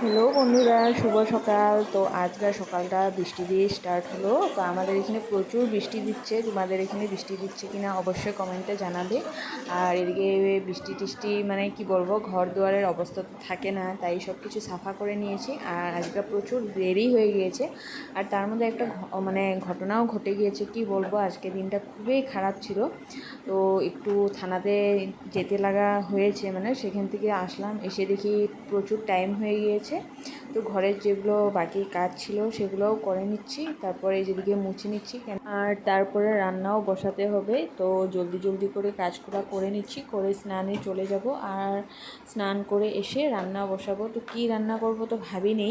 Hello বন্ধুরা, শুভ সকাল। তো আজকের সকালটা বৃষ্টি দিয়ে স্টার্ট হলো। তো আমাদের এখানে প্রচুর বৃষ্টি দিচ্ছে। তোমাদের এখানে বৃষ্টি দিচ্ছে কিনা অবশ্যই কমেন্টে জানাবে। আর এদিকে বৃষ্টি টিষ্টি মানে কি বলবো, ঘর দুয়ারের অবস্থা তো থাকে না, তাই সব কিছু সাফা করে নিয়েছি। আর আজকে প্রচুর দেরি হয়ে গিয়েছে। আর তার মধ্যে একটা মানে ঘটনাও ঘটে গিয়েছে। কি বলবো, আজকে দিনটা খুবই খারাপ ছিল। তো একটু থানাতে যেতে লাগা হয়েছে, মানে সেখান থেকে আসলাম, এসে দেখি প্রচুর টাইম হয়ে গিয়েছে। তো ঘরের যেগুলো বাকি কাজ ছিল সেগুলোও করে নিচ্ছি, তারপরে যেদিকে মুছে নিচ্ছি, আর তারপরে রান্নাও বসাতে হবে। তো জলদি জলদি করে কাজগুলো করে নিচ্ছি, করে স্নানে চলে যাব। আর স্নান করে এসে রান্না বসাবো। তো কি রান্না করব তো ভাবিনি,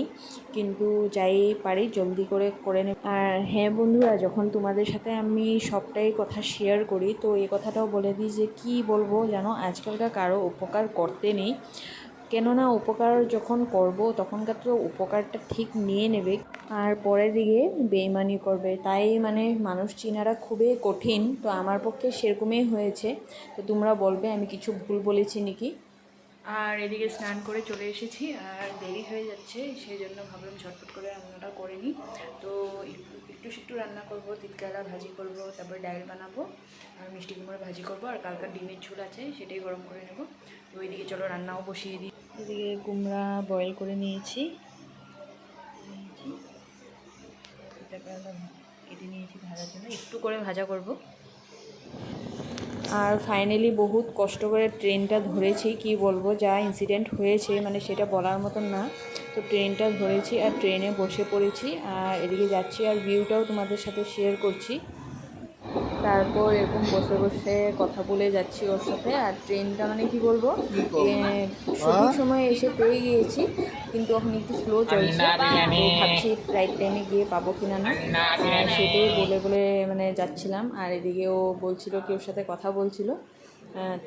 কিন্তু যাই পারি জলদি করে করে নেব। আর হ্যাঁ বন্ধুরা, যখন তোমাদের সাথে আমি সবটাই কথা শেয়ার করি, তো এই কথাটাও বলে দিই যে কি বলবো জানো, আজকালকার কারো উপকার করতে নেই। কেননা উপকার যখন করব তখনকার তো উপকারটা ঠিক নিয়ে নেবে, আর পরের দিকে বেইমানি করবে। তাই মানে মানুষ চিনারা খুবই কঠিন। তো আমার পক্ষে সেরকমই হয়েছে। তো তোমরা বলবে আমি কিছু ভুল বলেছি নাকি। আর এদিকে স্নান করে চলে এসেছি, আর দেরি হয়ে যাচ্ছে, সেই জন্য ভাবলাম ঝটপট করে রান্নাটা করে নিই। তো একটু একটু রান্না করব, তিতকারা ভাজি করব, তারপর ডাল বানাবো, আর মিষ্টি কুমড়ো ভাজি করব, আর কালকার ডিমের ঝোল আছে সেটাই গরম করে নেব। তো ওইদিকে চলো রান্নাও বসিয়ে দিই। এদিকে কুমড়া বয়েল করে নিয়েছি, কেটে নিয়েছি ভাজার জন্য, একটু করে ভাজা করব। আর ফাইনালি বহুত কষ্ট করে ট্রেনটা ধরেছি। কি বলবো, যা ইনসিডেন্ট হয়েছে মানে সেটা বলার মতন না। তো ট্রেনটা ধরেছি আর ট্রেনে বসে পড়েছি, আর এদিকে যাচ্ছি, আর ভিউটাও তোমাদের সাথে শেয়ার করছি। তারপর এরকম বসে বসে কথা বলে যাচ্ছি ওর সাথে। আর ট্রেনটা মানে কি বলবো, সঠিক সময়ে এসে পেয়ে গিয়েছি, কিন্তু এখন একটু স্লো চলছে। তো ভাবছি রাইট টাইমে গিয়ে পাবো কিনা না, সেটাই বলে বলে মানে যাচ্ছিলাম। আর এদিকে ও বলছিল, কেউ সাথে কথা বলছিল।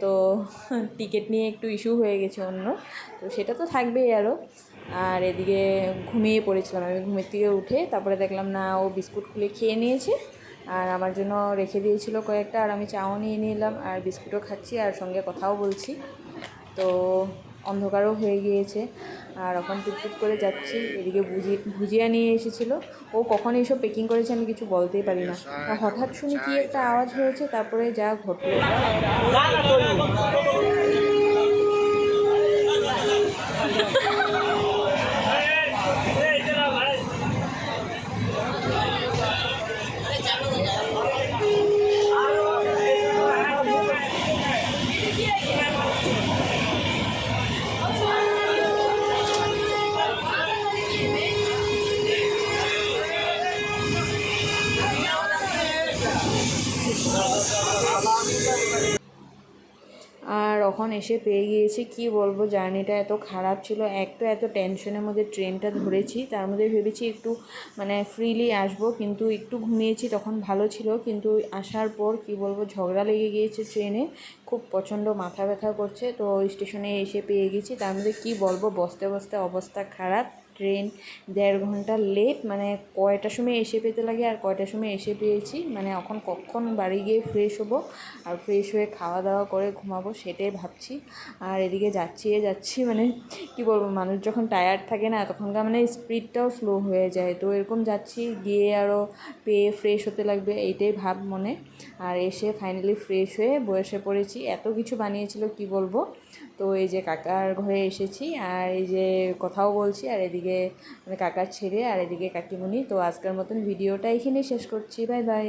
তো টিকিট নিয়ে একটু ইস্যু হয়ে গেছে অন্য, তো সেটা তো থাকবেই আরও। আর এদিকে ঘুমিয়ে পড়েছিলাম। আমি ঘুমের থেকে উঠে তারপরে দেখলাম না, ও বিস্কুট খুলে খেয়ে নিয়েছে, আর আমার জন্য রেখে দিয়েছিল কয়েকটা, আর আমি চাও নিয়ে নিলাম, আর বিস্কুটও খাচ্ছি আর সঙ্গে কথাও বলছি। তো অন্ধকারও হয়ে গিয়েছে, আর এখন টুকটুক করে যাচ্ছি। এদিকে ভুজিয়া নিয়ে এসেছিলো। ও কখন এইসব প্যাকিং করেছে আমি কিছু বলতেই পারি না। হঠাৎ শুনি কি একটা আওয়াজ হয়েছে, তারপরে যা ঘটলো। আর এখন এসে পেয়ে গিয়েছি। কি বলবো, জার্নিটা এত খারাপ ছিল। এক তো এত টেনশনের মধ্যে ট্রেনটা ধরেছি, তার মধ্যে ভেবেছি একটু মানে ফ্রিলি আসবো, কিন্তু একটু ঘুমিয়েছি তখন ভালো ছিল। কিন্তু আসার পর কি বলবো, ঝগড়া লেগে গিয়েছে ট্রেনে, খুব প্রচণ্ড মাথা ব্যথা করছে। তো স্টেশনে এসে পেয়ে গেছি, তার মধ্যে কী বলবো, বসতে বসতে অবস্থা খারাপ। ট্রেন 1.5 ঘন্টা লেট, মানে কয়টার সময় এসে পেতে লাগে আর কয়টার সময় এসে পেয়েছি। মানে এখন কখন বাড়ি গিয়ে ফ্রেশ হবো, আর ফ্রেশ হয়ে খাওয়া দাওয়া করে ঘুমাবো সেটাই ভাবছি। আর এদিকে যাচ্ছি মানে কি বলবো, মানুষ যখন টায়ার্ড থাকে না, তখনকার মানে স্পিডটাও স্লো হয়ে যায়। তো এরকম যাচ্ছি, গিয়ে আরও পেয়ে ফ্রেশ হতে লাগবে, এইটাই ভাব মনে। আর এসে ফাইনালি ফ্রেশ হয়ে বসে পড়েছি। এত কিছু বানিয়েছিল কি বলবো। তো এই যে কাকার ঘরে এসেছি, আর এই যে কথাও বলছি, আর এদিকে মানে কাকার ছেলে, আর এদিকে কাকিমুনি। তো আজকের মতন ভিডিওটা এখানেই শেষ করছি। Bye bye.